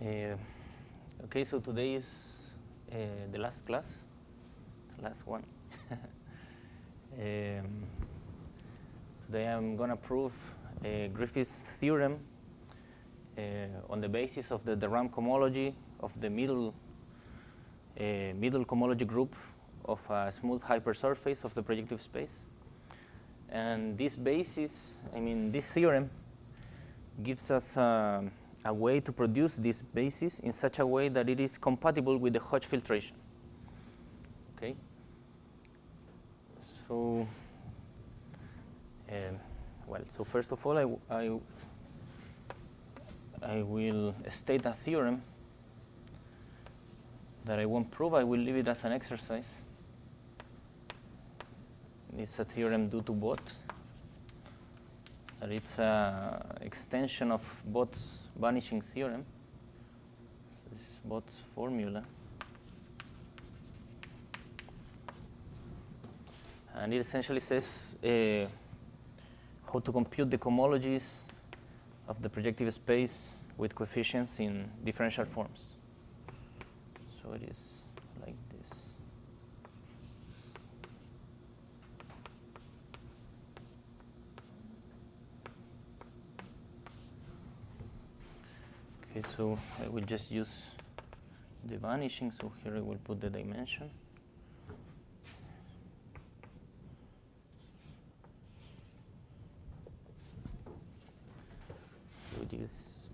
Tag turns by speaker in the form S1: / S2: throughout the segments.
S1: Okay, so today is the last class, last one. Today I'm going to prove Griffiths' theorem on the basis of the de Rham cohomology of the middle cohomology group of a smooth hypersurface of the projective space. And this basis, this theorem gives us a way to produce this basis in such a way that it is compatible with the Hodge filtration. Okay. So, so first of all, I will state a theorem that I won't prove. I will leave it as an exercise. It's a theorem due to Bott. And it's an extension of Bott's vanishing theorem. So this is Bott's formula. And it essentially says how to compute the cohomologies of the projective space with coefficients in differential forms. So it is like this. Okay, so I will just use the vanishing. So here I will put the dimension. So it is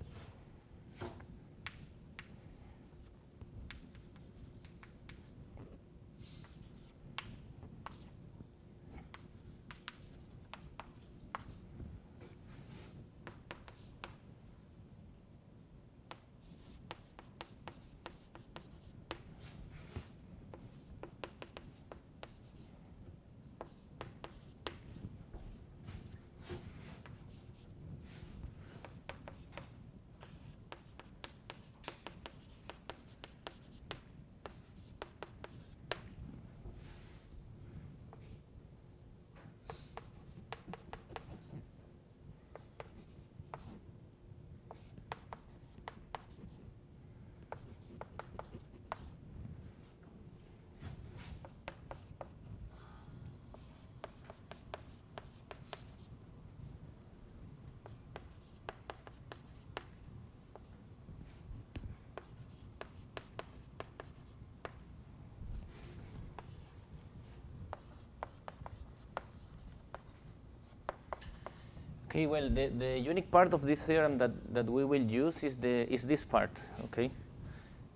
S1: okay. Well, the unique part of this theorem that we will use is this part. Okay,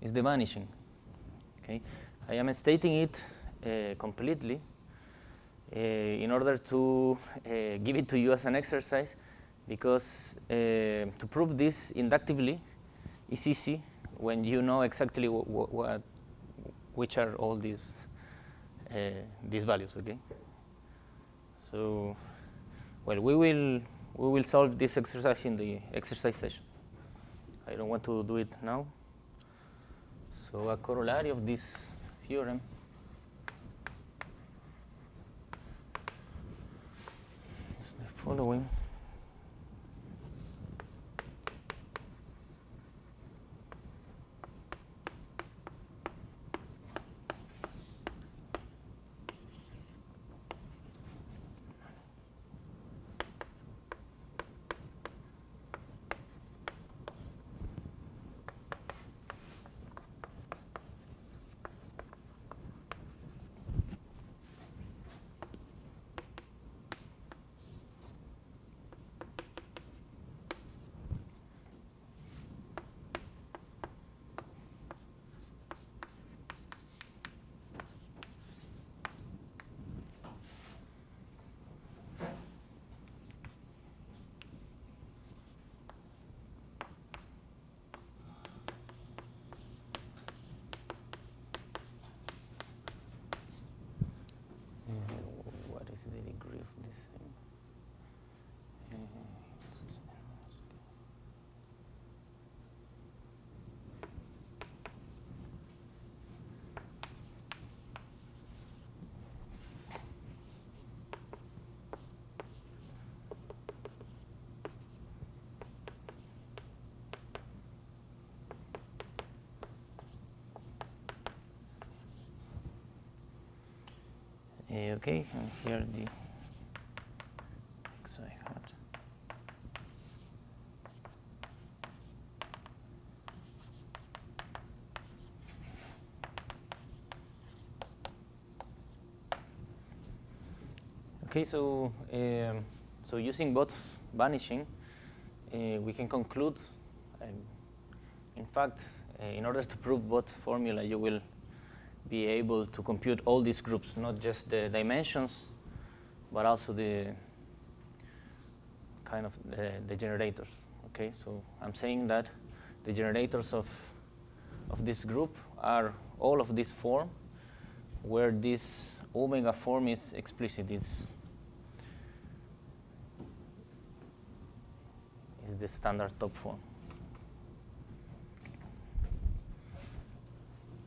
S1: is the vanishing. Okay, I am stating it completely in order to give it to you as an exercise, because to prove this inductively is easy when you know exactly which are all these values. Okay, so well, we will solve this exercise in the exercise session. I don't want to do it now. So a corollary of this theorem is the following. Okay, and here the xi hat. Okay, so using Bott's vanishing, we can conclude. In fact, in order to prove Bott's formula, you will be able to compute all these groups, not just the dimensions, but also the kind of the generators. Okay, so I'm saying that the generators of this group are all of this form, where this omega form is explicit. It's the standard top form.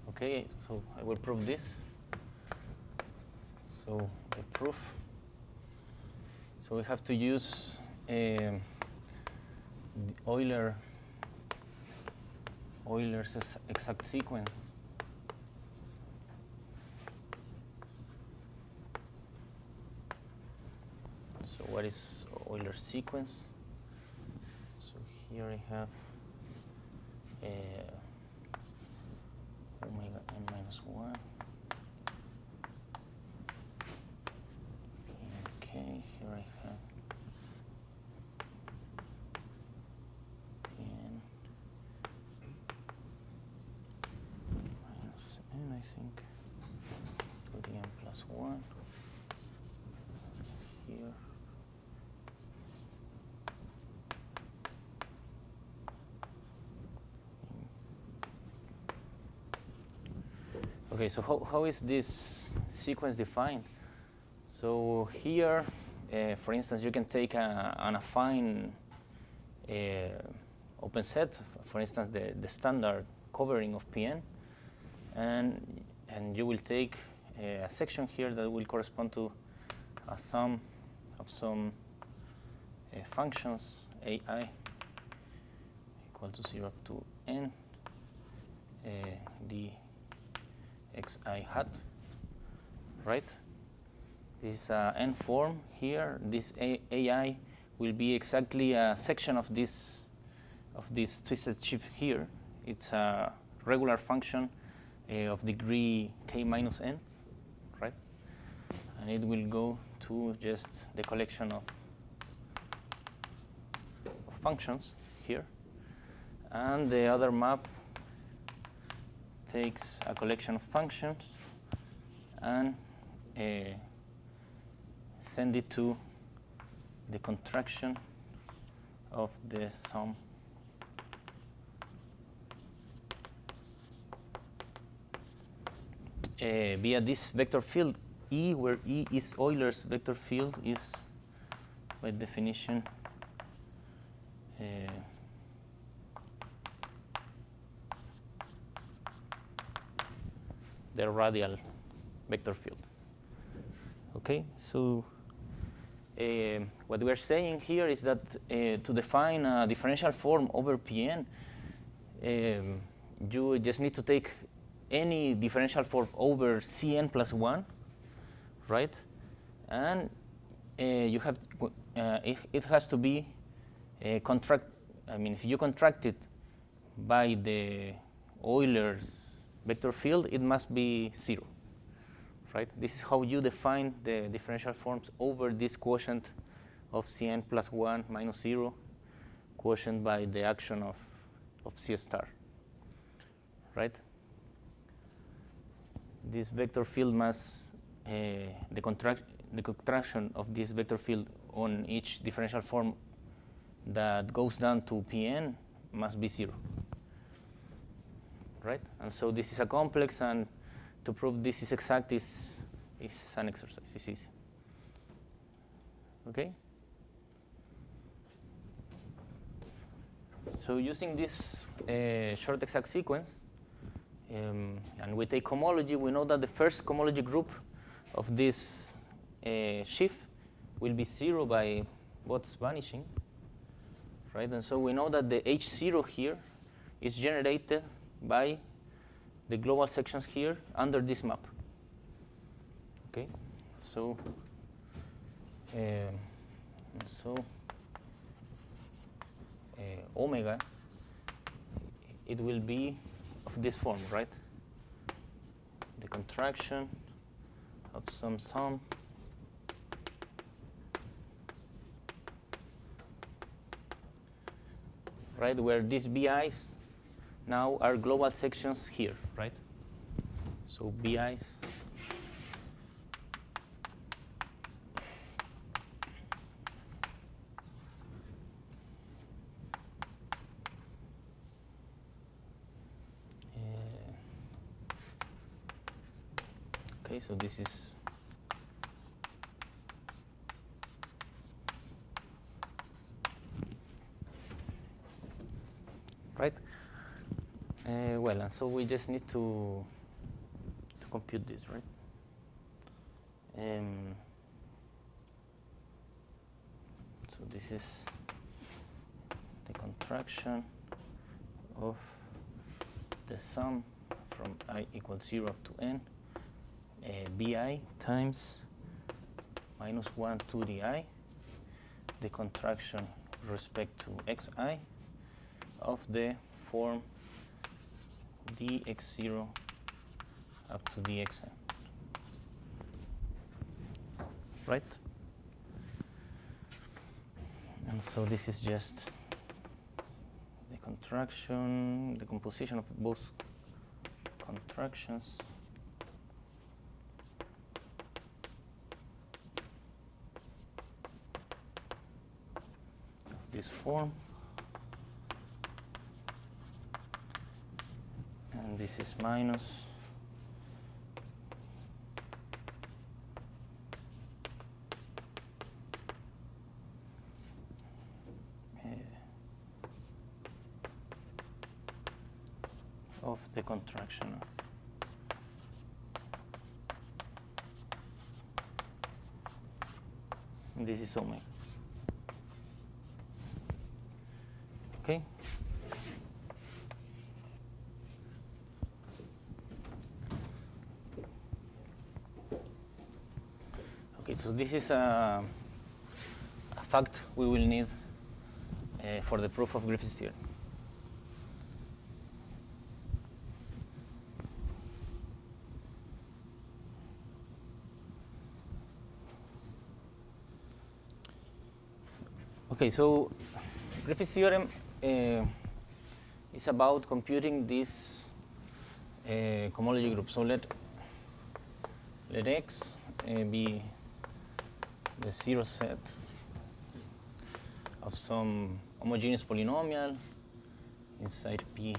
S1: Okay, so I will prove this. So the proof. So we have to use the Euler's exact sequence. So what is Euler's sequence? So here I have omega n minus 1. Okay, here I have n minus n, I think, to the n plus 1. Here. Okay, so how is this sequence defined? So here, for instance, you can take an affine open set, for instance, the standard covering of Pn, and you will take a section here that will correspond to a sum of some functions ai equal to 0 up to n the xi hat, right? This is n form here. This ai will be exactly a section of this twisted sheaf here. It's a regular function of degree k minus n, right? And it will go to just the collection of functions here. And the other map takes a collection of functions and send it to the contraction of the sum via this vector field E, where E is Euler's vector field, is by definition the radial vector field. Okay, so what we are saying here is that to define a differential form over Pn, you just need to take any differential form over Cn plus 1, right? And you have it has to be if you contract it by the Euler's vector field, it must be 0, right? This is how you define the differential forms over this quotient of Cn plus 1 minus 0, quotient by the action of C star, right? This vector field must, the contraction of this vector field on each differential form that goes down to Pn must be 0. Right? And so this is a complex, and to prove this is exact is an exercise. It's easy. Okay? So using this short exact sequence, and we take cohomology, we know that the first cohomology group of this sheaf will be 0 by Bott's vanishing. Right? And so we know that the H0 here is generated by the global sections here under this map. Okay, So omega, it will be of this form, right? The contraction of some sum right, where these BIs now are global sections here, right? So BIs okay, so this is right. Well, and so we just need to compute this, right? So this is the contraction of the sum from I equals 0 up to n, bi times minus 1 to di, the contraction with respect to xi of the form dx0 up to dxn, right? And so this is just the contraction, the composition of both contractions of this form. And this is minus of the contraction of and this is omega. Okay. Okay, so this is a fact we will need for the proof of Griffiths theorem. Okay, so Griffiths theorem is about computing this cohomology group. So let X be the zero set of some homogeneous polynomial inside P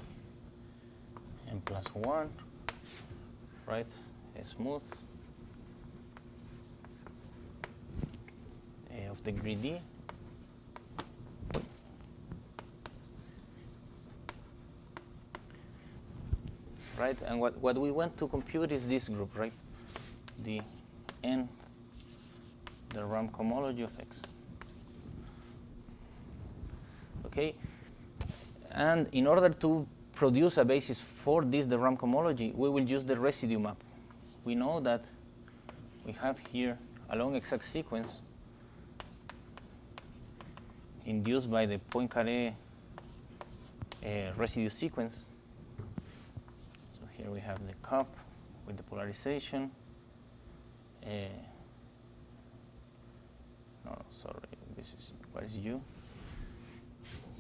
S1: n plus 1, right? Smooth of degree D. Right, and what we want to compute is this group, right? The n, the Rham cohomology of X. Okay, and in order to produce a basis for this, the Rham cohomology, we will use the residue map. We know that we have here a long exact sequence induced by the Poincaré residue sequence. Here we have the cup with the polarization. No, sorry, this is, what is U?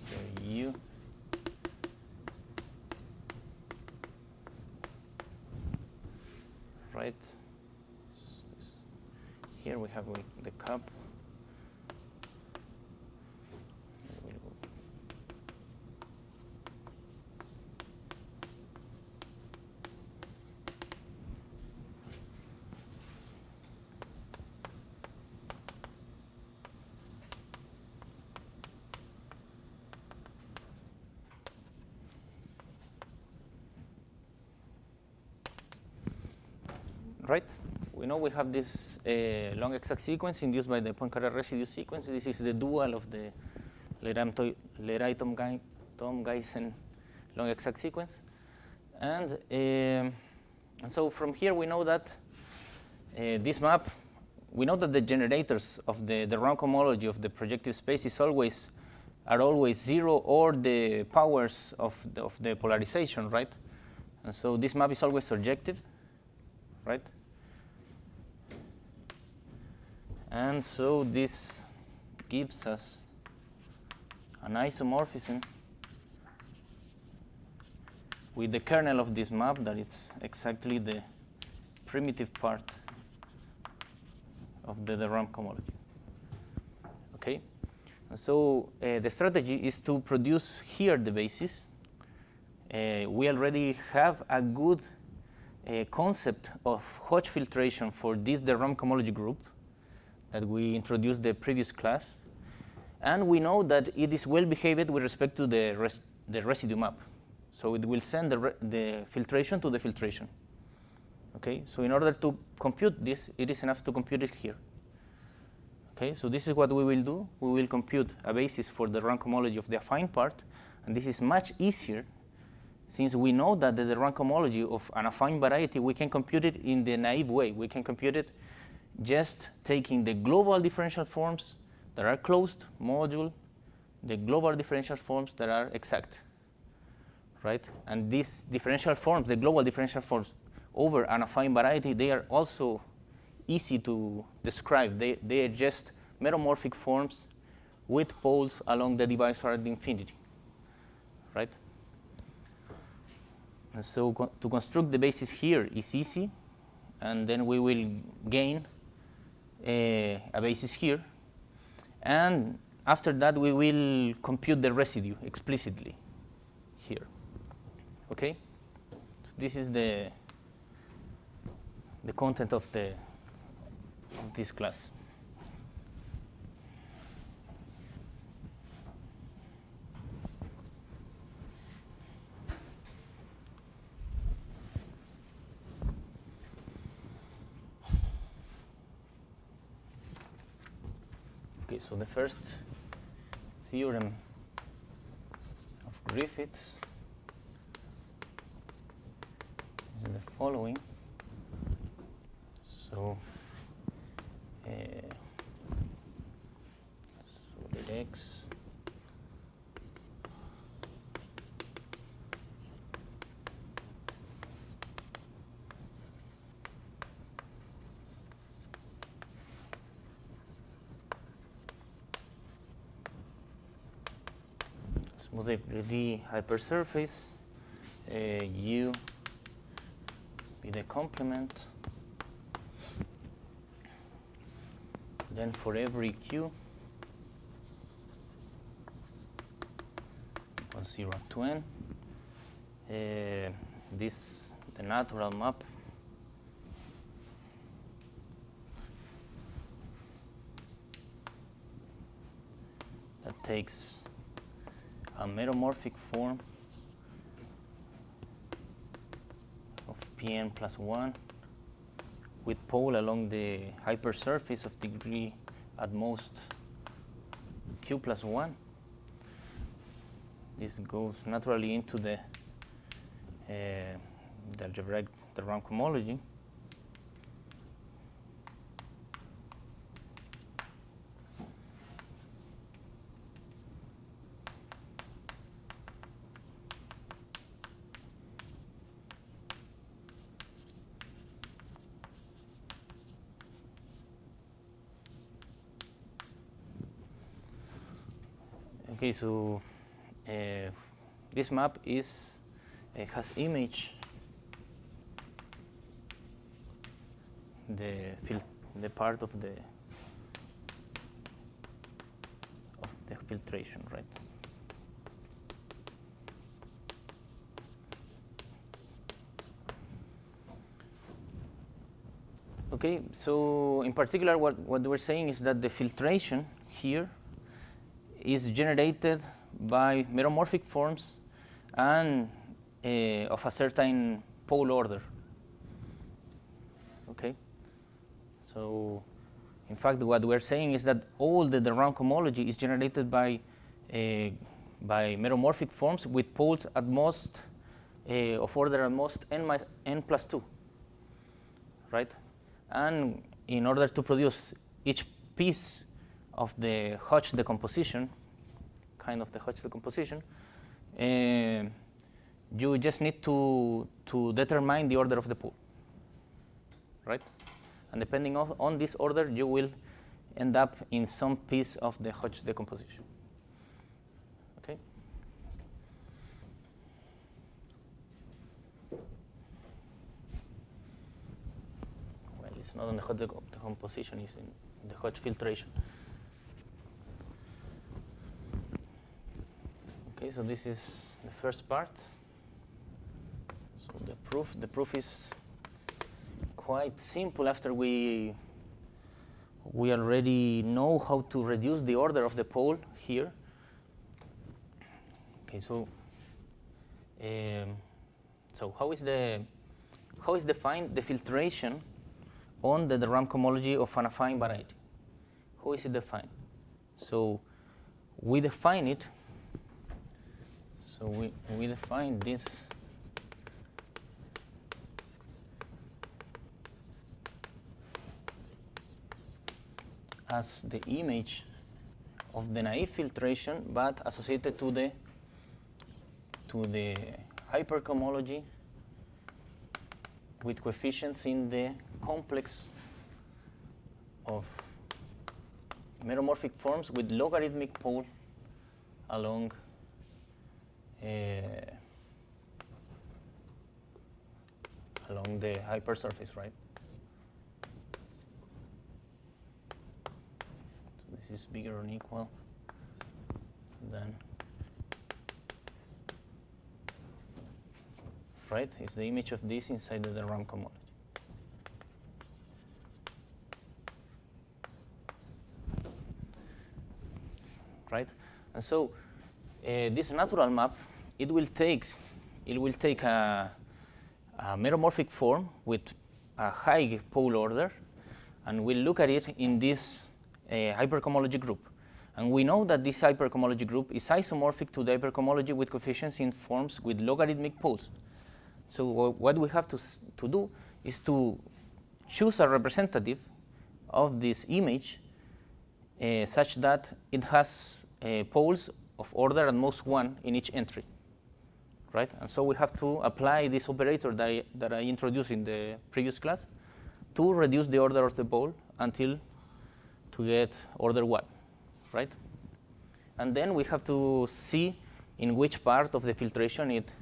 S1: Here U. Right. Here we have the cup. Right? We know we have this long exact sequence induced by the Poincaré residue sequence. This is the dual of the Leray-Thom-Gysin long exact sequence. And so from here we know that this map we know that the generators of the Rham cohomology of the projective space are always 0 or the powers of the polarization, right? And so this map is always surjective, right? And so this gives us an isomorphism with the kernel of this map that it's exactly the primitive part of the Rham cohomology. Okay? And so the strategy is to produce here the basis. We already have a good concept of Hodge filtration for the Rham cohomology group that we introduced the previous class. And we know that it is well behaved with respect to the residue map. So it will send the filtration to the filtration. Okay, so in order to compute this, it is enough to compute it here. Okay, so this is what we will do. We will compute a basis for the Rham cohomology of the affine part, and this is much easier since we know that the Rham cohomology of an affine variety, we can compute it in the naive way. We can compute it just taking the global differential forms that are closed, module, the global differential forms that are exact, right? And these differential forms, the global differential forms over an affine variety, they are also easy to describe. They are just meromorphic forms with poles along the divisor at infinity, right? And so to construct the basis here is easy, and then we will gain a basis here. And after that, we will compute the residue explicitly here. Okay? So this is the content of this class. Okay, so the first theorem of Griffiths is the following. So, solid X smoothly hypersurface, U be the complement. Then for every Q, 0 to n, the natural map that takes a meromorphic form of Pn plus 1 with pole along the hypersurface of degree at most Q plus 1. This goes naturally into the algebraic Rham cohomology. Okay, so this map has image the part of the filtration, right? Okay, so in particular, what we're saying is that the filtration here is generated by meromorphic forms and of a certain pole order. Okay, so in fact, what we're saying is that all the Rham cohomology is generated by meromorphic forms with poles at most of order at most n plus 2, right? And in order to produce each piece of the Hodge decomposition, kind of the Hodge decomposition, you just need to determine the order of the pool, right? And depending on this order, you will end up in some piece of the Hodge decomposition. Okay. Well, it's not on the Hodge decomposition; it's in the Hodge filtration. Okay, so this is the first part. So the proof is quite simple after we already know how to reduce the order of the pole here. Okay, so how is defined the filtration on the Rham cohomology of an affine variety? How is it defined? So we define it. So we define this as the image of the naive filtration, but associated to the hypercohomology with coefficients in the complex of meromorphic forms with logarithmic pole along the hypersurface, right? So this is bigger or equal than, right? It's the image of this inside the Rham cohomology. Right? And so this natural map, it will take a meromorphic form with a high pole order, and we'll look at it in this hypercohomology group. And we know that this hypercohomology group is isomorphic to the hypercohomology with coefficients in forms with logarithmic poles. So what we have to do is to choose a representative of this image such that it has poles of order at most 1 in each entry, right? And so we have to apply this operator that I introduced in the previous class to reduce the order of the pole until to get order 1, right? And then we have to see in which part of the filtration it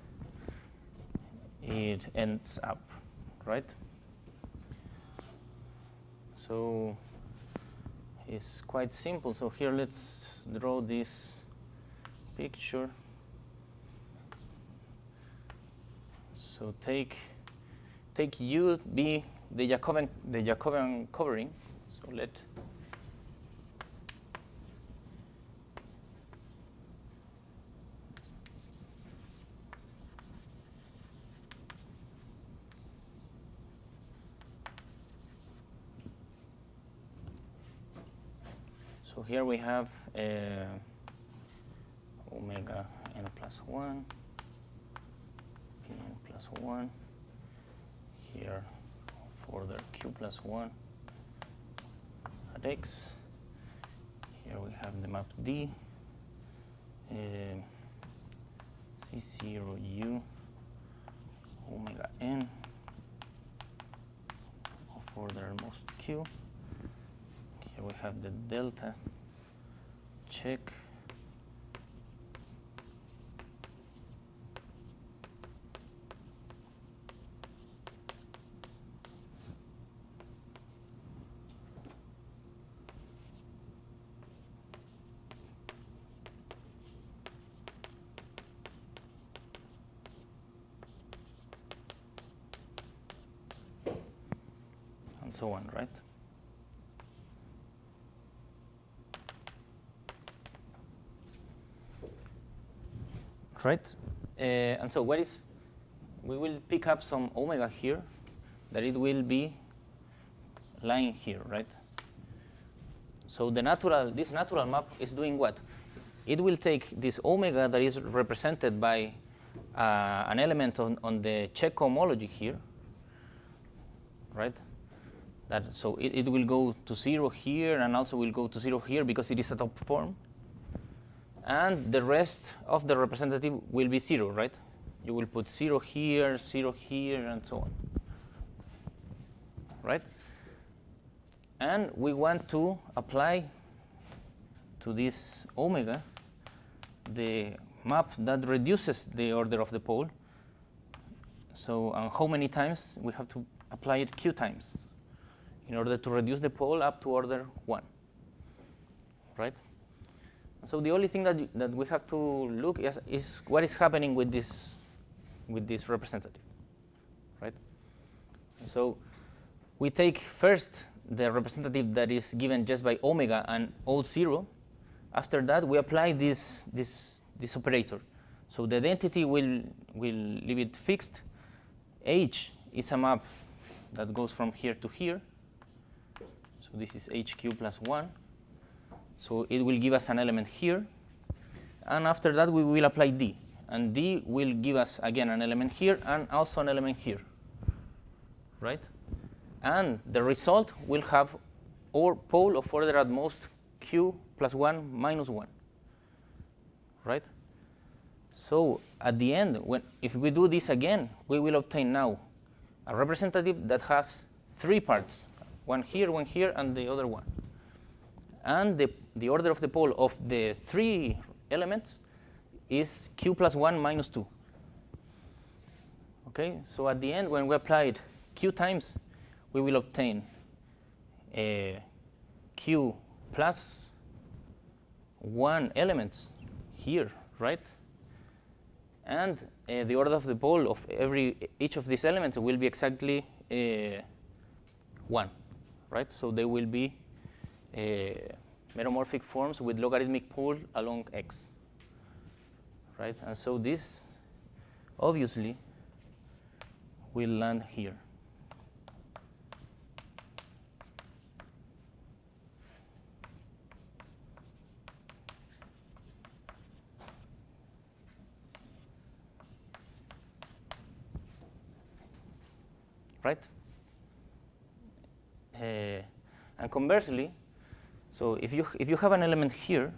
S1: ends up, right? So it's quite simple. So here let's draw this picture. So take U be the Jacobian covering. So so here we have omega n plus 1, pn plus 1, here for the q plus 1 at x. Here we have the map D, C0u omega n of order most q. Here we have the delta check and so on, right? Right? And so we will pick up some omega here, that it will be lying here, right? So this natural map is doing what? It will take this omega that is represented by an element on the check cohomology here, right? So it will go to 0 here, and also will go to 0 here because it is a top form. And the rest of the representative will be 0, right? You will put 0 here, and so on, right? And we want to apply to this omega the map that reduces the order of the pole. So how many times? We have to apply it q times in order to reduce the pole up to order 1, right? So the only thing that we have to look is what is happening with this representative, right? So we take first the representative that is given just by omega and all 0. After that, we apply this operator. So the identity will leave it fixed. H is a map that goes from here to here. So this is HQ plus 1. So it will give us an element here. And after that, we will apply D. And D will give us, again, an element here and also an element here, right? And the result will have our pole of order at most q plus 1 minus 1, right? So at the end, if we do this again, we will obtain now a representative that has 3 parts, one here, and the other one. And the order of the pole of the 3 elements is q plus 1 minus 2. Okay, so at the end, when we applied q times, we will obtain q plus 1 elements here, right? And the order of the pole of each of these elements will be exactly 1, right? So they will be meromorphic forms with logarithmic pole along x, right? And so this obviously will land here. Right? And conversely, so if you have an element here,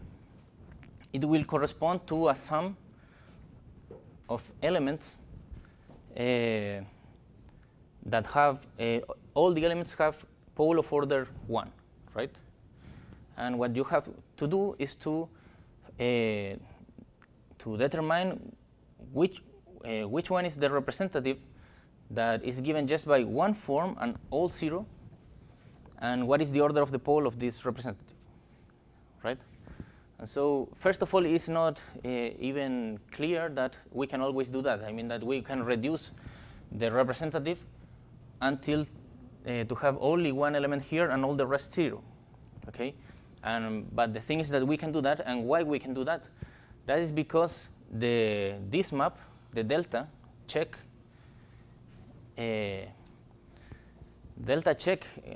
S1: it will correspond to a sum of elements that have all the elements have pole of order 1, right? And what you have to do is to determine which one is the representative that is given just by one form and all 0, and what is the order of the pole of this representative, right? And so first of all, it's not even clear that we can always do that. I mean that we can reduce the representative until to have only one element here and all the rest 0, okay? But the thing is that we can do that, and why we can do that? That is because this map, the delta check, I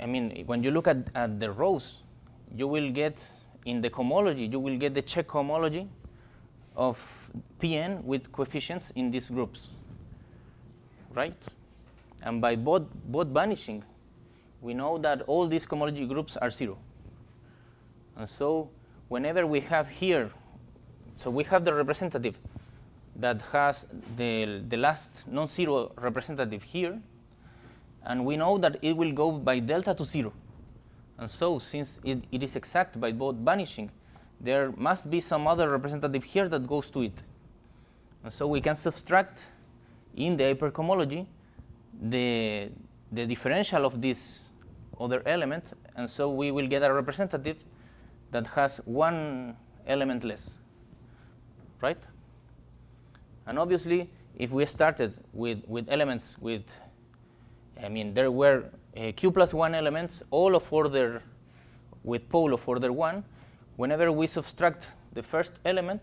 S1: mean, when you look at the rows, you will get, in the cohomology, you will get the check cohomology of Pn with coefficients in these groups, right? And by Bott vanishing, we know that all these cohomology groups are 0. And so whenever we have here, so we have the representative that has the last non-zero representative here, and we know that it will go by delta to 0. And so since it is exact by Bott vanishing, there must be some other representative here that goes to it. And so we can subtract in the hypercohomology the differential of this other element, and so we will get a representative that has one element less, right? And obviously, if we started with elements with, I mean, there were q plus 1 elements, all of order with pole of order 1, whenever we subtract the first element,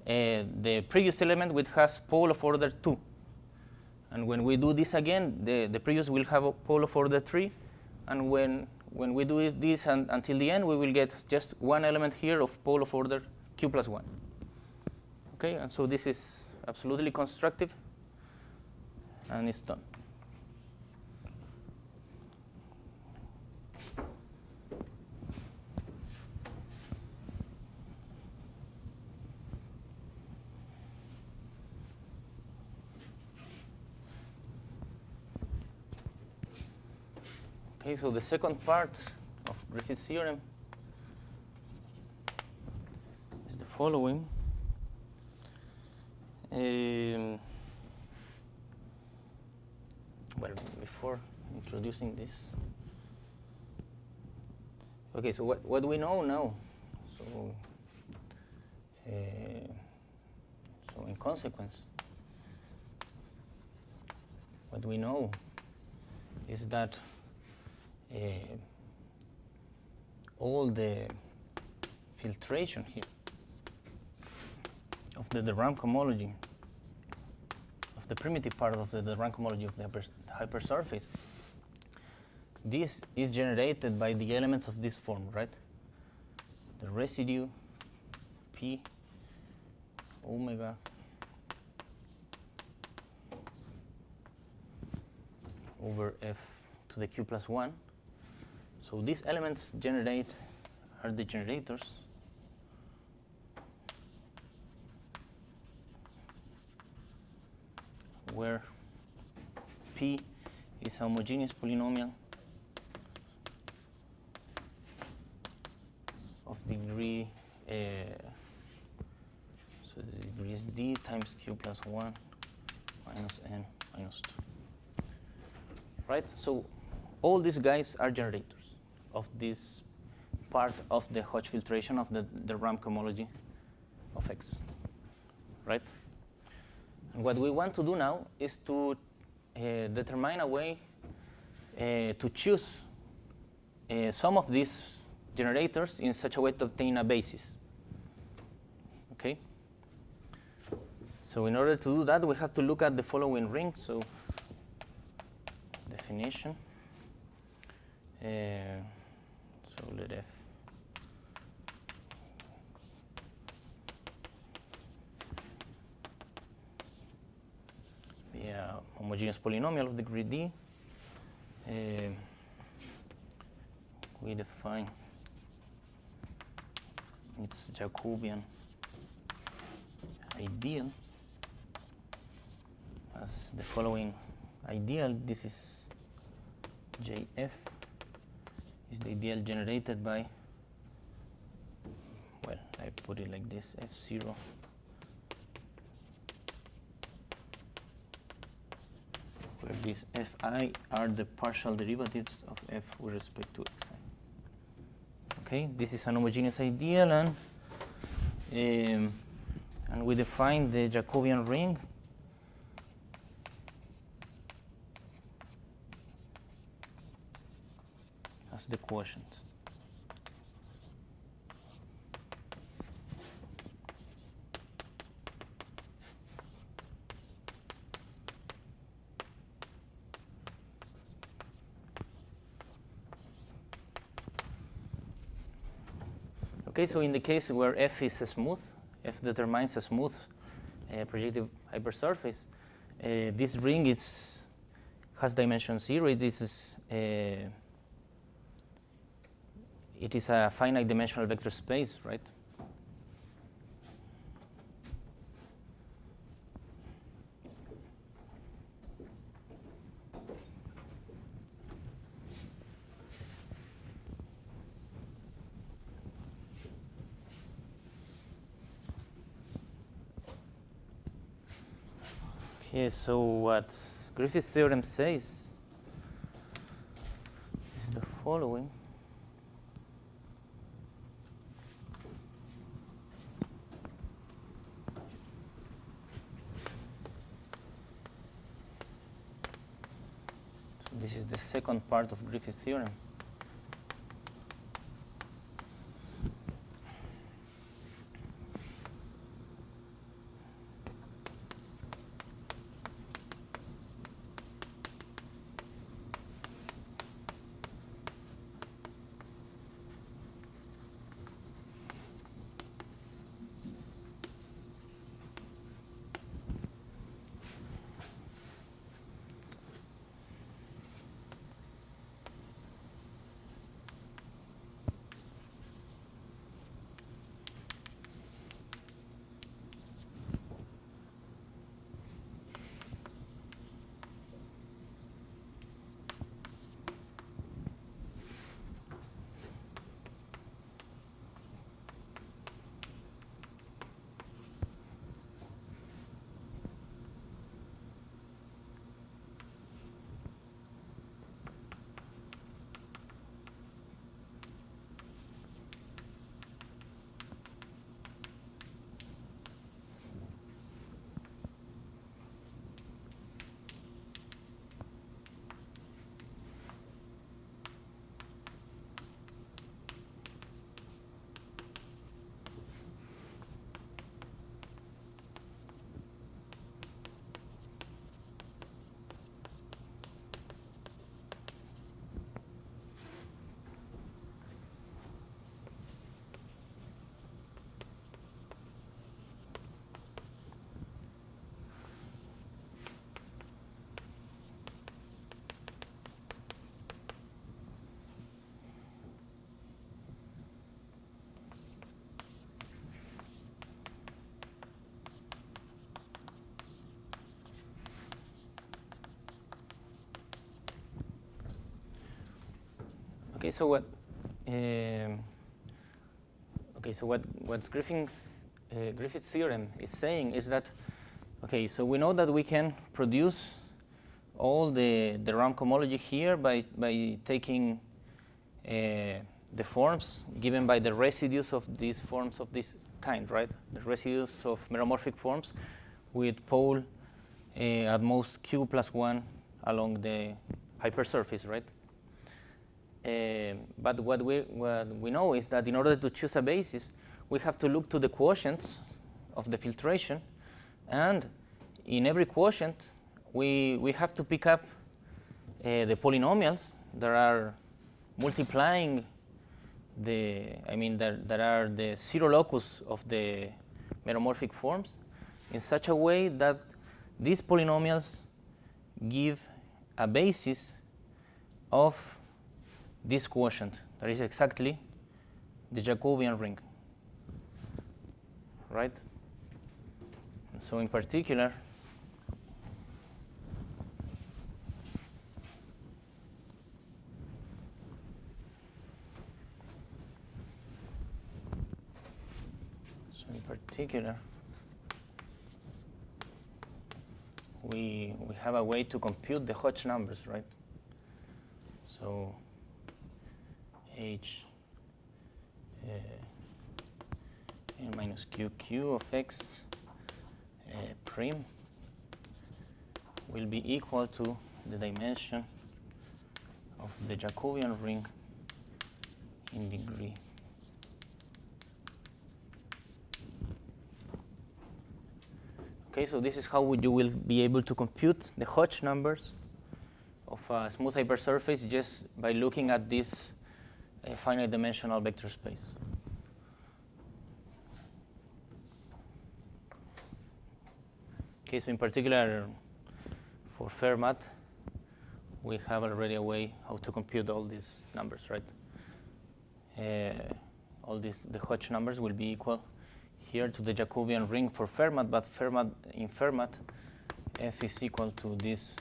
S1: the previous element will have pole of order 2. And when we do this again, the previous will have a pole of order 3. And when we do this until the end, we will get just one element here of pole of order q plus 1. Okay, and so this is absolutely constructive, and it's done. Okay, so the second part of Griffiths' theorem is the following. Well, before introducing this, okay, so what we know now, so in consequence, what we know is that all the filtration here of the de Rham cohomology, of the primitive part of the de Rham cohomology of the hypersurface, this is generated by the elements of this form, right? The residue P omega over F to the Q plus 1. So these elements are the generators where P is a homogeneous polynomial of degree, so the degree is D times Q plus 1 minus N minus 2. Right? So all these guys are generators of this part of the Hodge filtration of the de Rham cohomology of X. Right? And what we want to do now is to determine a way to choose some of these generators in such a way to obtain a basis. Okay? So in order to do that, we have to look at the following ring. So definition. So let F be a homogeneous polynomial of degree D. We define its Jacobian ideal as the following ideal. This is JF, is the ideal generated by, well, I put it like this, F0 where these Fi are the partial derivatives of F with respect to Xi. Okay, this is an homogeneous ideal, and we define the Jacobian ring as the quotient. Okay, so in the case where F is smooth, F determines a smooth projective hypersurface, this ring has dimension 0. It is a finite dimensional vector space, right? Okay, so what Griffiths' theorem says is the following. So this is the second part of Griffiths' theorem. Okay, so what? Okay, so what Griffith's theorem is saying is that, okay, so we know that we can produce all the Rham cohomology here by taking the forms given by the residues of these forms of this kind, right? The residues of meromorphic forms with pole at most q plus 1 along the hypersurface, right? But what we know is that in order to choose a basis, we have to look to the quotients of the filtration, and in every quotient, we have to pick up the polynomials that are multiplying that are the zero locus of the meromorphic forms in such a way that these polynomials give a basis of this quotient, that is exactly the Jacobian ring, right? And so in particular, we have a way to compute the Hodge numbers, right? So H n minus QQ of x prime will be equal to the dimension of the Jacobian ring in degree. Okay, so this is how you will be able to compute the Hodge numbers of a smooth hypersurface just by looking at this finite dimensional vector space. Okay, so in particular for Fermat, we have already a way how to compute all these numbers, right? The Hodge numbers will be equal here to the Jacobian ring for Fermat, but in Fermat, f is equal to this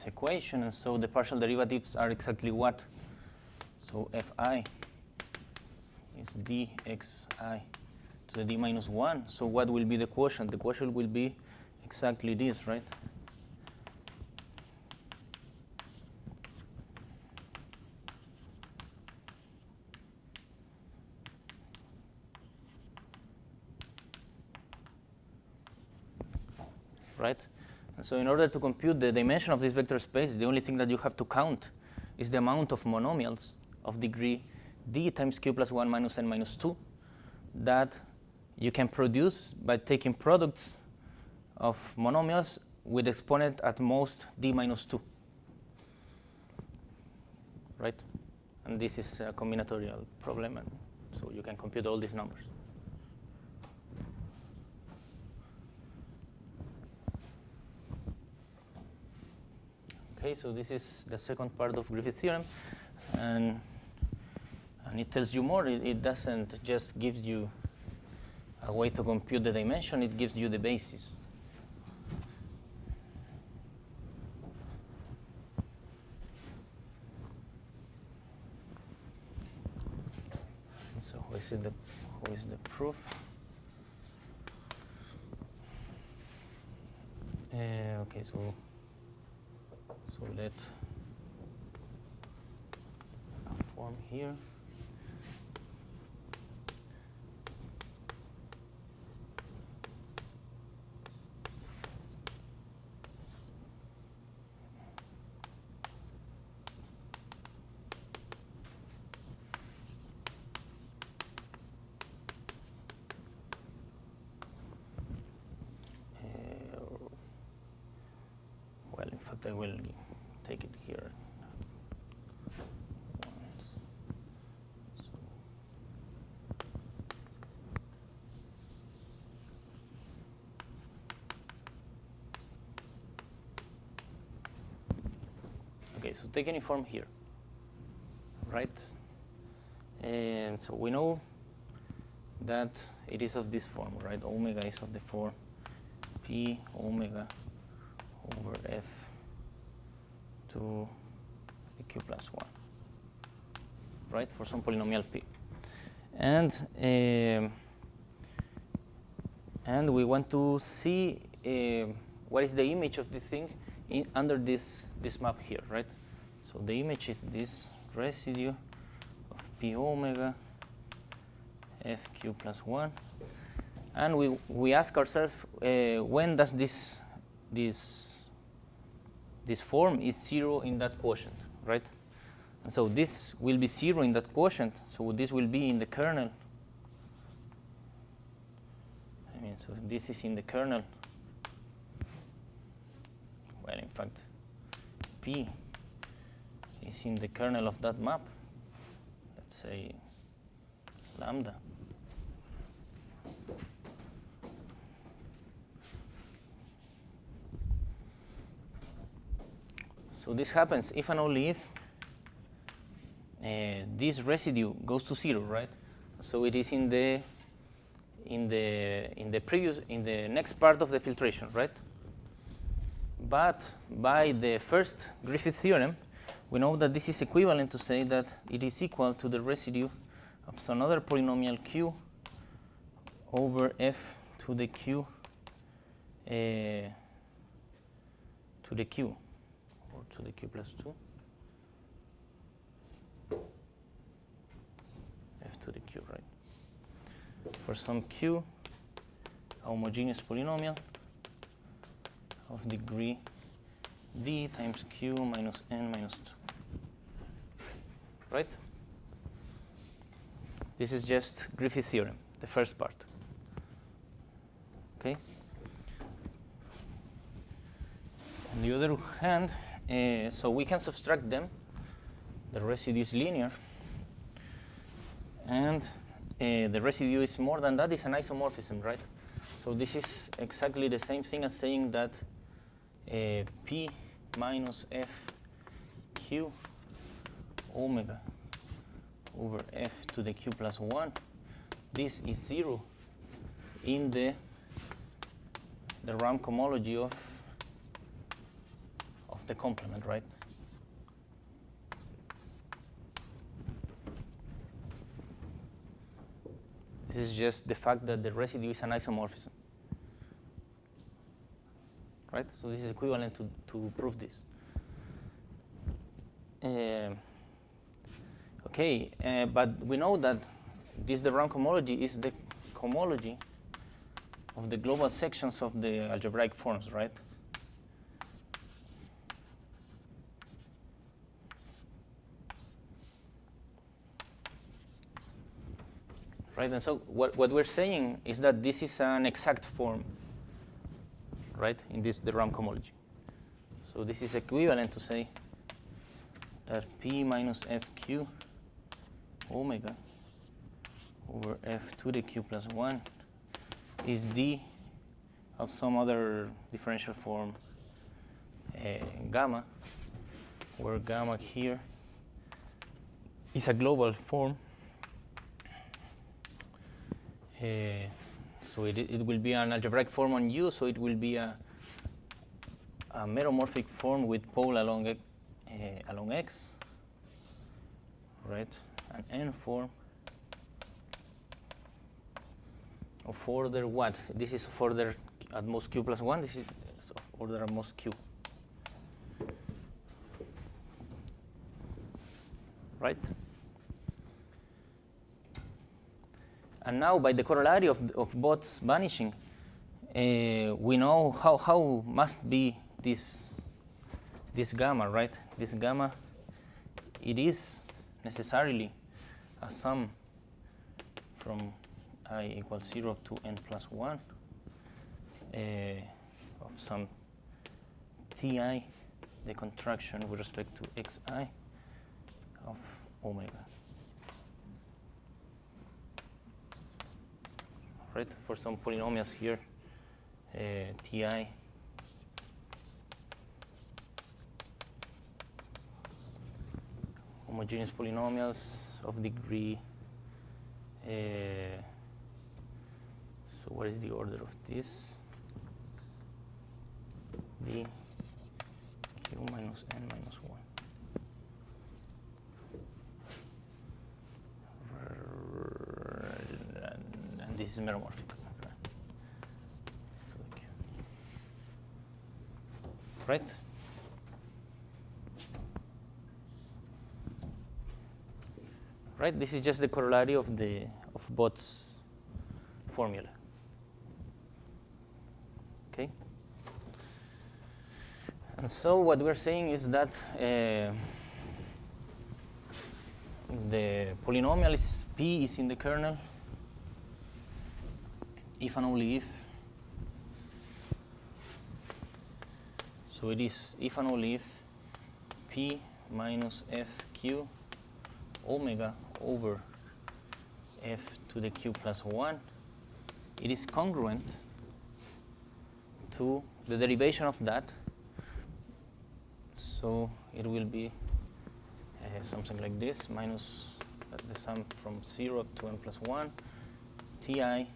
S1: equation, and so the partial derivatives are exactly what? So fi is dxi to the d minus 1. So what will be the quotient? The quotient will be exactly this, right? Right? And so in order to compute the dimension of this vector space, the only thing that you have to count is the amount of monomials of degree d times q plus 1 minus n minus 2 that you can produce by taking products of monomials with exponent at most d minus 2. Right? And this is a combinatorial problem, and so you can compute all these numbers. Okay, so this is the second part of Griffith's theorem, and it tells you more. It doesn't just give you a way to compute the dimension, it gives you the basis. So who is the proof? Okay, so let a form here. Well, in fact, I will take it here. Okay, so take any form here, right? And so we know that it is of this form, right? Omega is of the form P omega over F to the q plus 1, right, for some polynomial p. And we want to see what is the image of this thing under this map here, right? So the image is this residue of p omega fq plus 1. And we ask ourselves when does this form is 0 in that quotient, right? And so this will be 0 in that quotient, so this will be in the kernel. So this is in the kernel. Well, in fact, P is in the kernel of that map. Let's say lambda. So this happens if and only if this residue goes to 0, right? So it is in the next part of the filtration, right? But by the first Griffith theorem, we know that this is equivalent to say that it is equal to the residue of some other polynomial q over f to the q or to the q plus 2 f to the q, right? For some q, a homogeneous polynomial of degree d times q minus n minus 2, right? This is just Griffith theorem, the first part. Okay. On the other hand, so we can subtract them. The residue is linear, and the residue is more than that. It's an isomorphism, right? So this is exactly the same thing as saying that p minus f q omega over f to the q plus 1. This is 0 in the Rham cohomology of the complement, right? This is just the fact that the residue is an isomorphism, right? So this is equivalent to prove this. Okay, but we know that the Rham cohomology is the cohomology of the global sections of the algebraic forms, right? Right, and so what we're saying is that this is an exact form, right, in the Rham cohomology. So this is equivalent to say that p minus fq omega over f to the q plus 1 is d of some other differential form gamma, where gamma here is a global form. So it will be an algebraic form on U, so it will be a meromorphic form with pole along X, right? An N form of order what? This is of order at most Q plus 1. This is of order at most Q, right? And now, by the corollary of Bott's vanishing, we know how must be this gamma, right? This gamma, it is necessarily a sum from I equals 0 to n plus 1 of some ti, the contraction with respect to xi of omega. Right, for some polynomials here, ti homogeneous polynomials of degree. So what is the order of this? D q minus n minus 1. this is meromorphic. Right? Right? This is just the corollary of Bott's formula. Okay? And so what we're saying is that the polynomial is P is in the kernel if and only if. So it is if and only if P minus FQ omega over F to the Q plus 1, it is congruent to the derivation of that. So it will be something like this, minus the sum from 0 up to n plus 1, Ti, I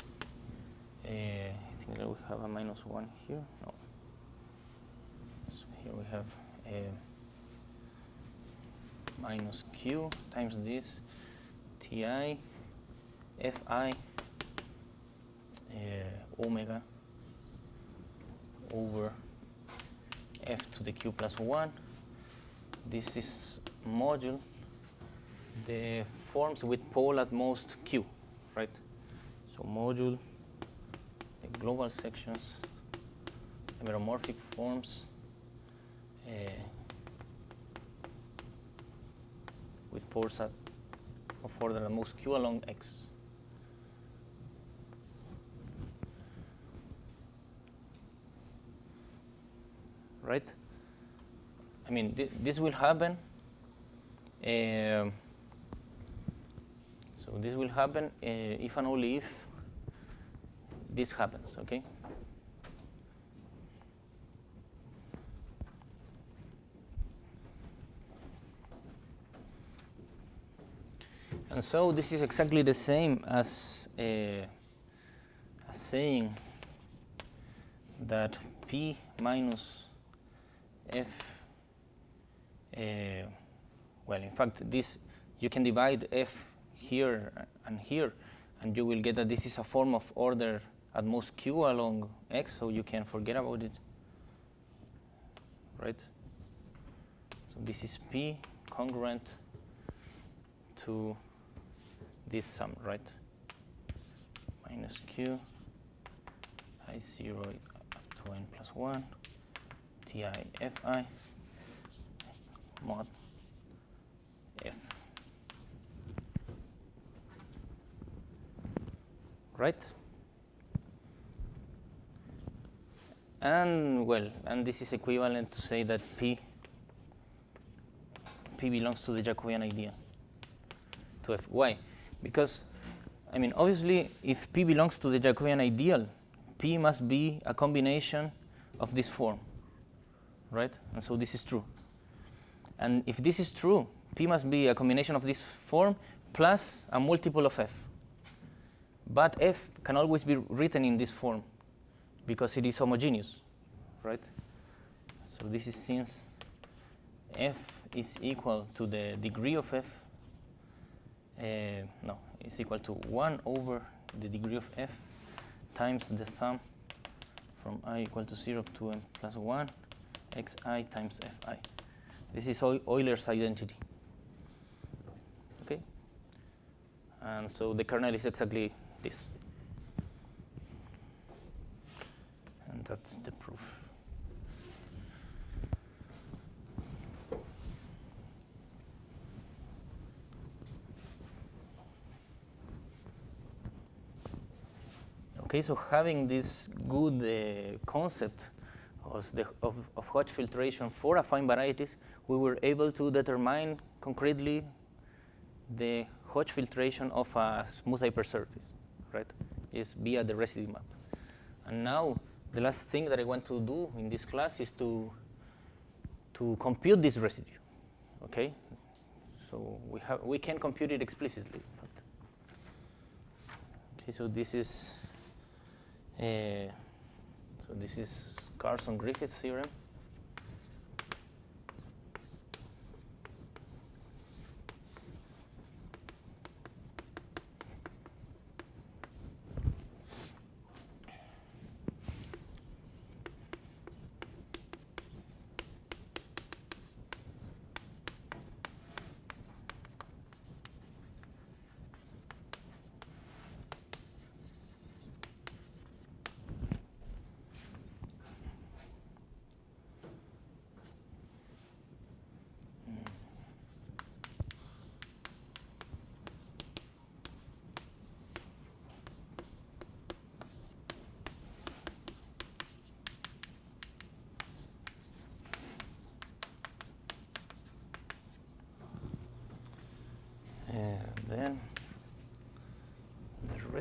S1: think that we have a minus 1 here. No. So here we have minus Q times this, Ti, Fi, omega over F to the Q plus 1. This is module the forms with pole at most Q, right? So module the global sections, the meromorphic forms with poles of order at most Q along X. Right? I mean, this will happen. So this will happen if and only if this happens, okay? And so this is exactly the same as saying that P minus F, well, in fact, this you can divide F here, and you will get that this is a form of order at most Q along X, so you can forget about it, right? So this is P congruent to this sum, right? Minus Q, I0 up to n plus 1, Ti Fi mod F. Right? And well, and this is equivalent to say that P belongs to the Jacobian idea to F. Why? Because, I mean, obviously, if P belongs to the Jacobian ideal, P must be a combination of this form, right? And so this is true. And if this is true, P must be a combination of this form plus a multiple of F. But F can always be written in this form because it is homogeneous, right? So this is since F is equal to the degree of F. No, it's equal to 1 over the degree of F times the sum from I equal to 0 to n plus 1 xi times fi. This is Euler's identity. Okay? And so the kernel is exactly this. And that's the proof. Okay, so having this good concept of Hodge filtration for affine varieties, we were able to determine concretely the Hodge filtration of a smooth hypersurface, right? Is via the residue map. And now the last thing that I want to do in this class is to compute this residue. Okay, so we can compute it explicitly. In fact. Okay, so this is. So this is Carlson-Griffiths theorem.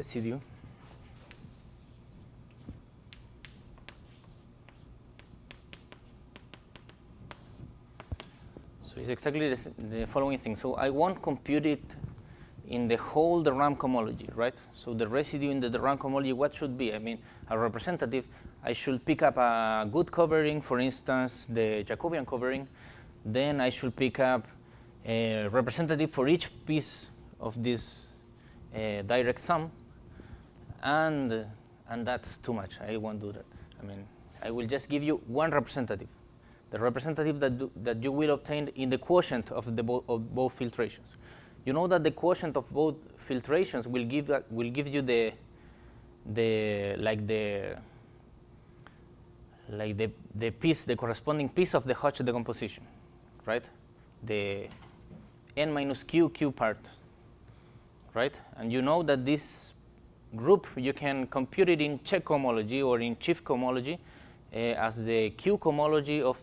S1: residue. So it's exactly the following thing. So I won't compute it in the whole de Rham cohomology, right? So the residue in the de Rham cohomology, what should be? I mean, a representative, I should pick up a good covering, for instance, the Jacobian covering. Then I should pick up a representative for each piece of this direct sum. And that's too much. I won't do that. I mean, I will just give you one representative. The representative that you will obtain in the quotient of both filtrations. You know that the quotient of both filtrations will give you the piece, the corresponding piece of the Hodge decomposition, right? The n minus q part, right? And you know that this group you can compute it in check cohomology or in chief cohomology as the q cohomology of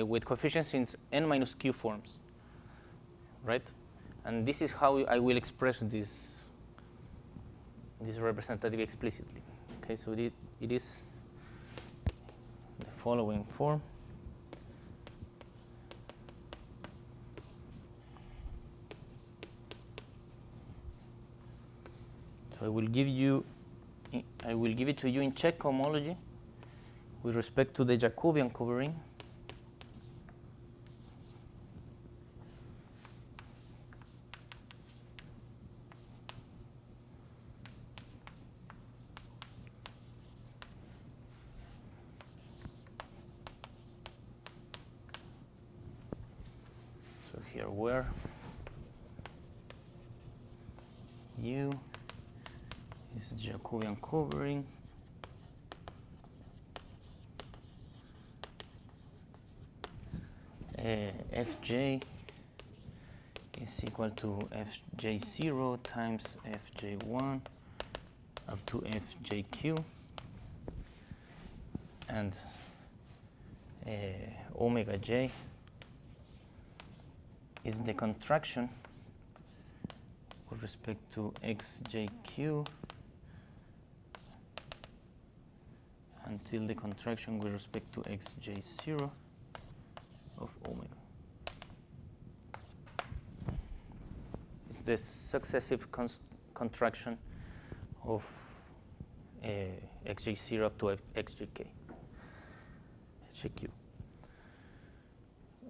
S1: with coefficients in n minus q forms, right? And this is how I will express this representative explicitly. Okay, so it is the following form. So I will give it to you in check cohomology with respect to the Jacobian covering. Here where U is the Jacobian covering, Fj is equal to Fj0 times Fj1 up to Fjq, and omega j is the contraction with respect to xjq until the contraction with respect to xj0 of omega. It's the successive contraction of xj0 up to xjk.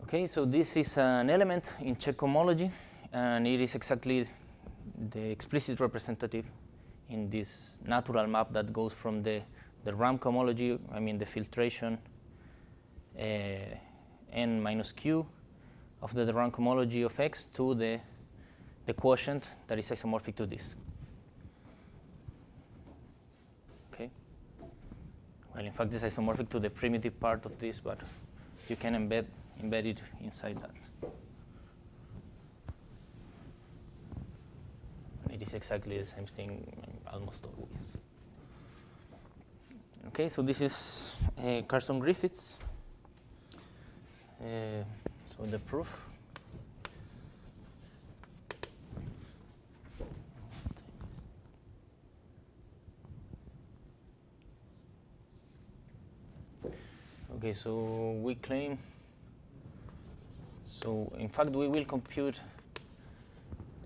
S1: Okay, so this is an element in check cohomology, and it is exactly the explicit representative in this natural map that goes from the Rham cohomology, I mean the filtration n minus q of the Rham cohomology of x to the quotient that is isomorphic to this. Okay. Well, in fact, it's isomorphic to the primitive part of this, but you can embed it inside that. It is exactly the same thing almost always. Okay, so this is Carlson-Griffiths. So the proof. Okay, so we claim. So in fact, we will compute.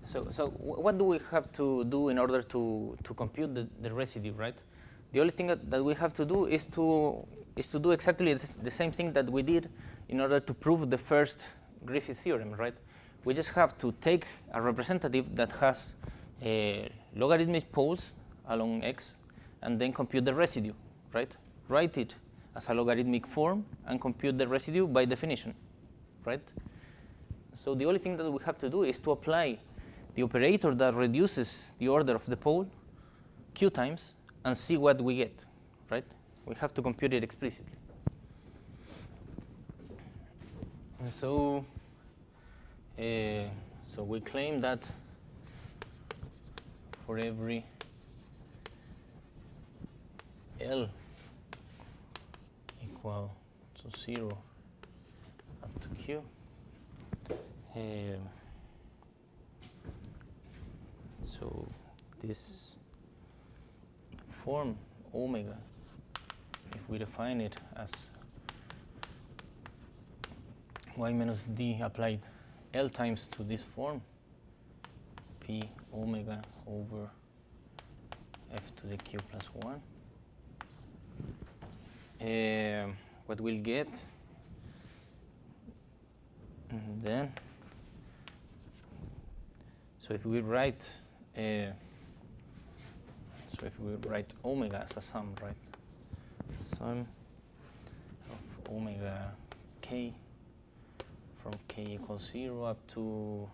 S1: So what do we have to do in order to compute the residue, right? The only thing that we have to do is to do exactly the same thing that we did in order to prove the first Griffith theorem, right? We just have to take a representative that has logarithmic poles along x and then compute the residue, right? Write it as a logarithmic form and compute the residue by definition, right? So the only thing that we have to do is to apply the operator that reduces the order of the pole q times and see what we get, right? We have to compute it explicitly. And so we claim that for every L equal to 0 up to Q, so this form omega, if we define it as y minus d applied L times to this form, p omega over f to the q plus 1, what we'll get then, so if we write omega as a sum, right? Sum of omega k from k equals 0 up to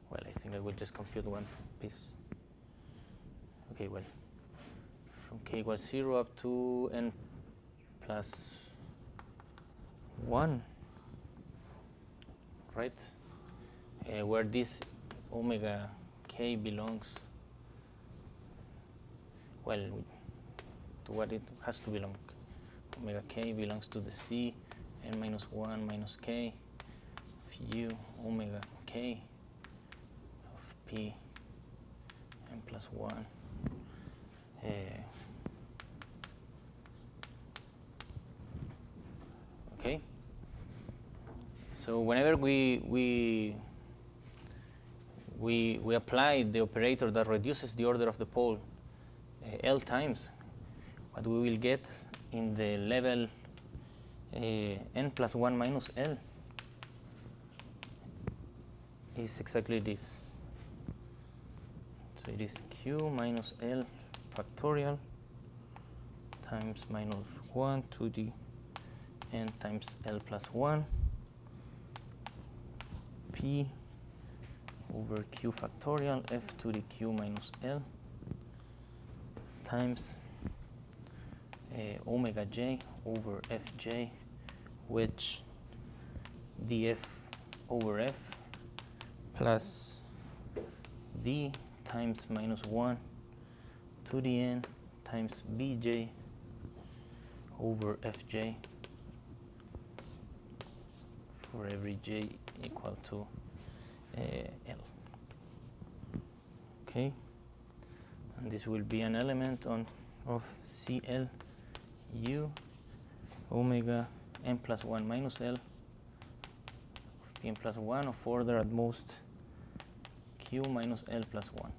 S1: well, I think I will just compute one piece. Okay, well, from k equals 0 up to n plus 1, right? Where this omega k belongs, well, to what it has to belong. Omega k belongs to the c n minus 1 minus k of u omega k of p n plus 1. Okay. So whenever we apply the operator that reduces the order of the pole L times, what we will get in the level n plus 1 minus L is exactly this. So it is q minus L factorial times minus 1 to the n times L plus 1 p over q factorial f to the q minus L times omega j over fj, which df over f plus d times minus 1 to the n times bj over fj for every j equal to L. Okay, and this will be an element of CL u omega n plus 1 minus L of p n plus 1 of order at most q minus L plus 1.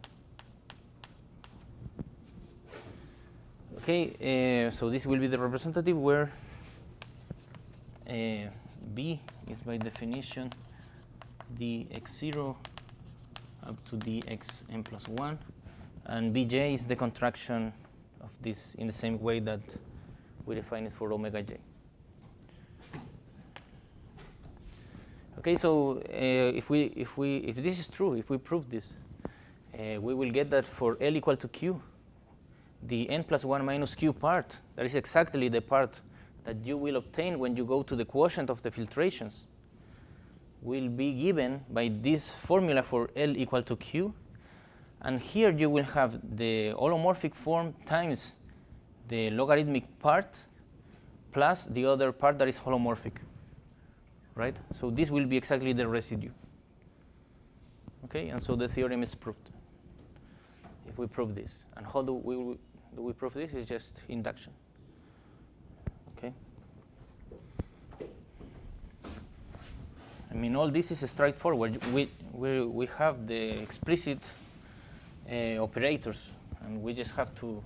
S1: Okay, so this will be the representative where B is by definition the x0 up to the xn plus 1, and bj is the contraction of this in the same way that we define it for omega j. Okay, so if this is true, if we prove this, we will get that for L equal to q, the n plus 1 minus q part, that is exactly the part that you will obtain when you go to the quotient of the filtrations, will be given by this formula for L equal to q. And here you will have the holomorphic form times the logarithmic part plus the other part that is holomorphic, right? So this will be exactly the residue. Okay, and so the theorem is proved if we prove this. And how do we prove this? It's just induction. Okay. I mean, all this is straightforward. We have the explicit operators, and we just have to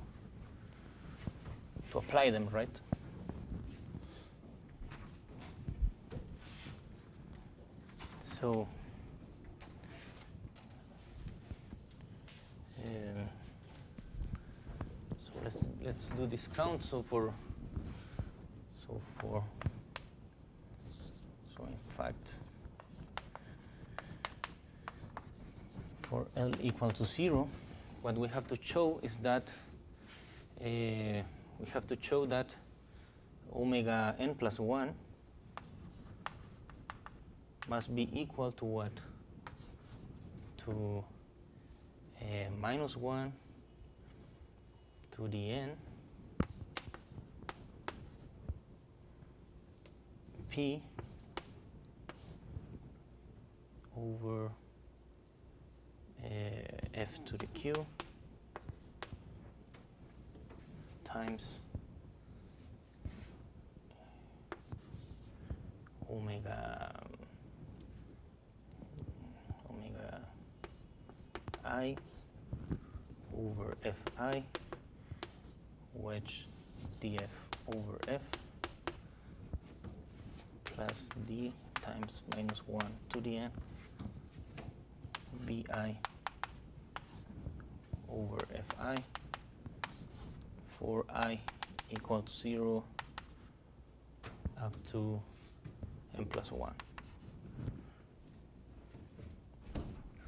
S1: apply them, right? So let's do this count. So in fact, for L equal to 0, what we have to show is that omega n plus 1 must be equal to what? To minus 1 to the n p over f to the q times omega I over fi wedge df over f plus d times minus 1 to the n bi over fi for I equal to 0 up to n plus 1.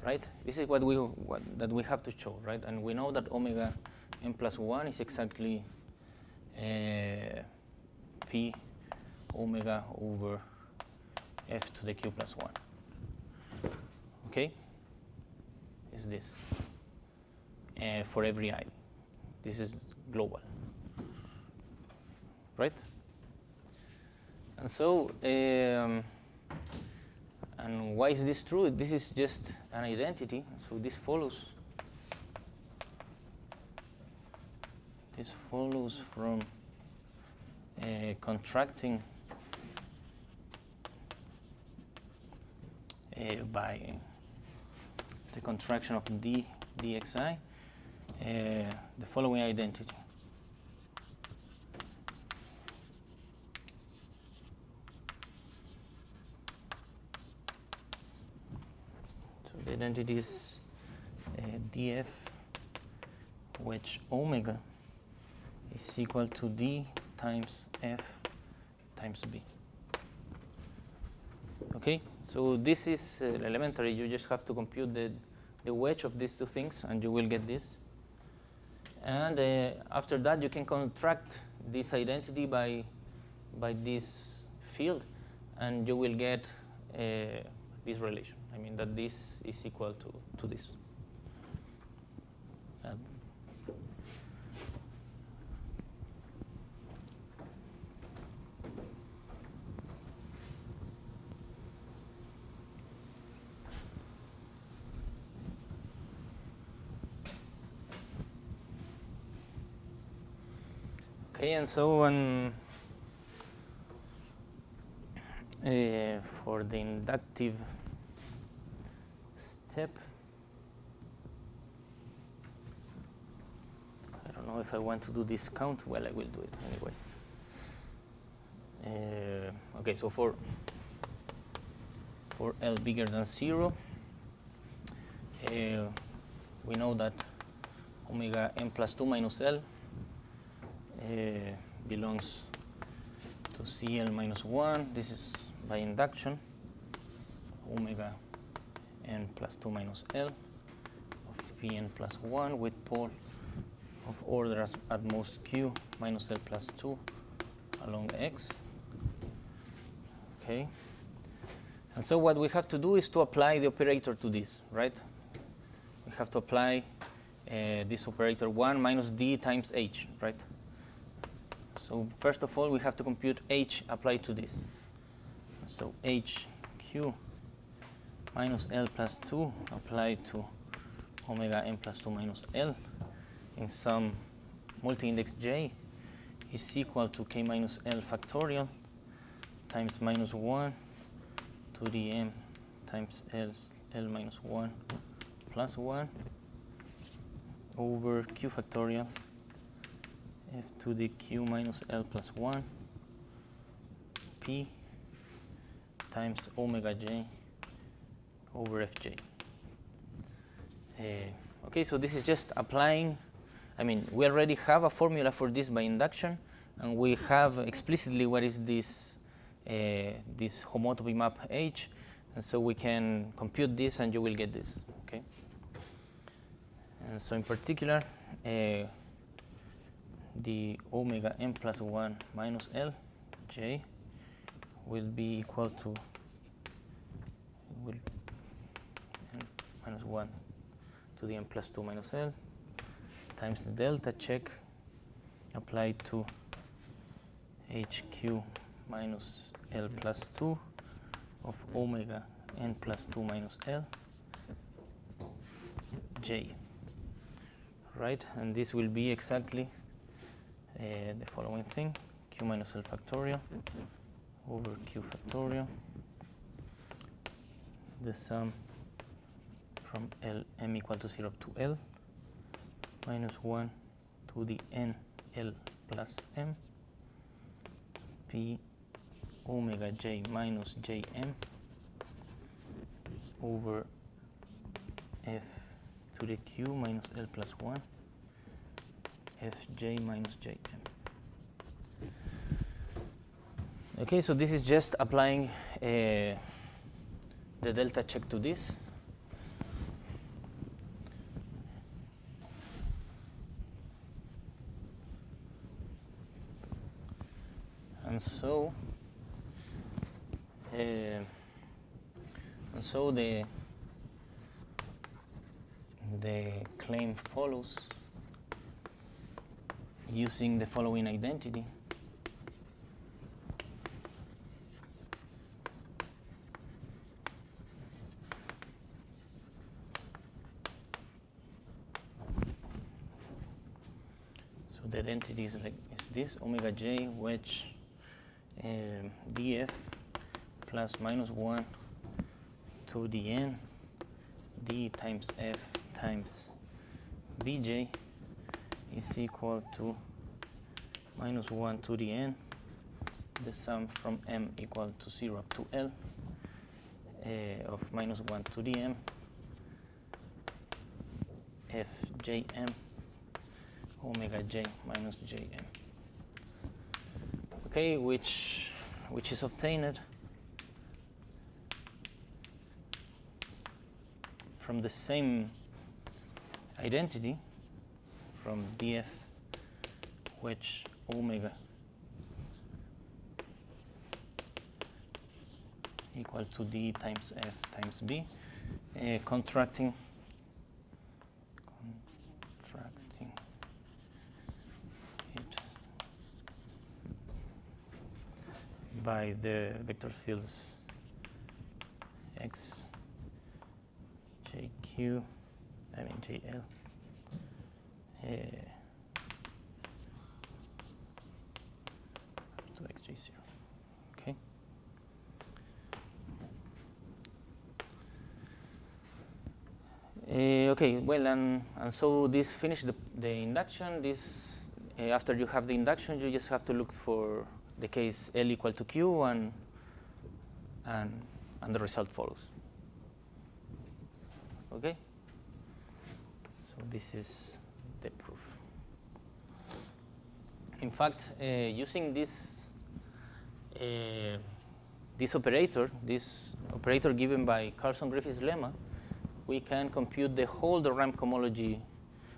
S1: Right? This is what we have to show, right? And we know that omega n plus 1 is exactly p omega over f to the q plus 1. Okay? Is this for every I. This is global, right? And so, and why is this true? This is just an identity, so this follows. This follows from contracting by the contraction of d dxi, the following identity. So the identity is df which omega is equal to d times f times b. Okay, so this is elementary. You just have to compute the wedge of these two things and you will get this. And after that you can contract this identity by this field and you will get this relation. I mean that this is equal to this. Okay, and so for the inductive step, I don't know if I want to do this count. Well, I will do it anyway. Okay, so for L bigger than 0, we know that omega n plus 2 minus L belongs to Cl minus 1. This is by induction. Omega n plus 2 minus L of Pn plus 1 with pole of order at most Q minus L plus 2 along X. Okay. And so what we have to do is to apply the operator to this, right? We have to apply this operator 1 minus d times h, right? So first of all, we have to compute h applied to this. So hq minus L plus 2 applied to omega n plus 2 minus L in some multi-index j is equal to k minus L factorial times minus 1 to the m times L minus 1 plus 1 over q factorial f to the q minus L plus 1 p times omega j over fj. Okay, so this is just applying. I mean, we already have a formula for this by induction, and we have explicitly what is this this homotopy map H, and so we can compute this, and you will get this. Okay. And so in particular, the omega n plus 1 minus L j will be equal to n minus 1 to the n plus 2 minus L times the delta check applied to HQ minus L plus 2 of omega n plus 2 minus L J, right? And this will be exactly the following thing: Q minus L factorial over Q factorial, the sum from L m equal to 0 to L minus 1 to the n L plus m P omega j minus jm over f to the q minus L plus 1 fj minus jm. Okay, so this is just applying the delta check to this. And so the claim follows using the following identity. So the identity is this: omega j wedge df plus minus 1 to the n d times f times bj is equal to minus 1 to the n, the sum from m equal to 0 up to L of minus 1 to the m fjm omega j minus jm. Okay, which is obtained from the same identity from df wedge omega equal to d times f times b, contracting it by the vector fields x jq, jl, to xj0. Okay. Okay. Well, and so this finished the induction. This after you have the induction, you just have to look for the case L equal to Q, and the result follows. Okay. So this is the proof. In fact, using this operator given by Carlson-Griffiths lemma, we can compute the whole de Rham cohomology.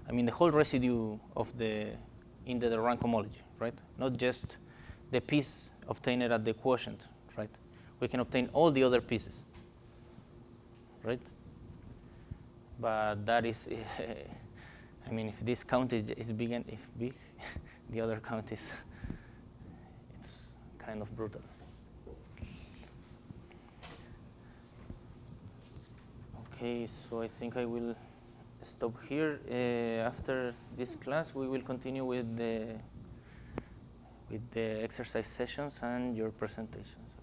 S1: I mean, the whole residue of in the de Rham cohomology, right? Not just the piece obtained at the quotient, right? We can obtain all the other pieces, right? But that is, I mean, if this count is big, and if big, the other count is, it's kind of brutal. Okay, so I think I will stop here. After this class, we will continue with the exercise sessions and your presentations.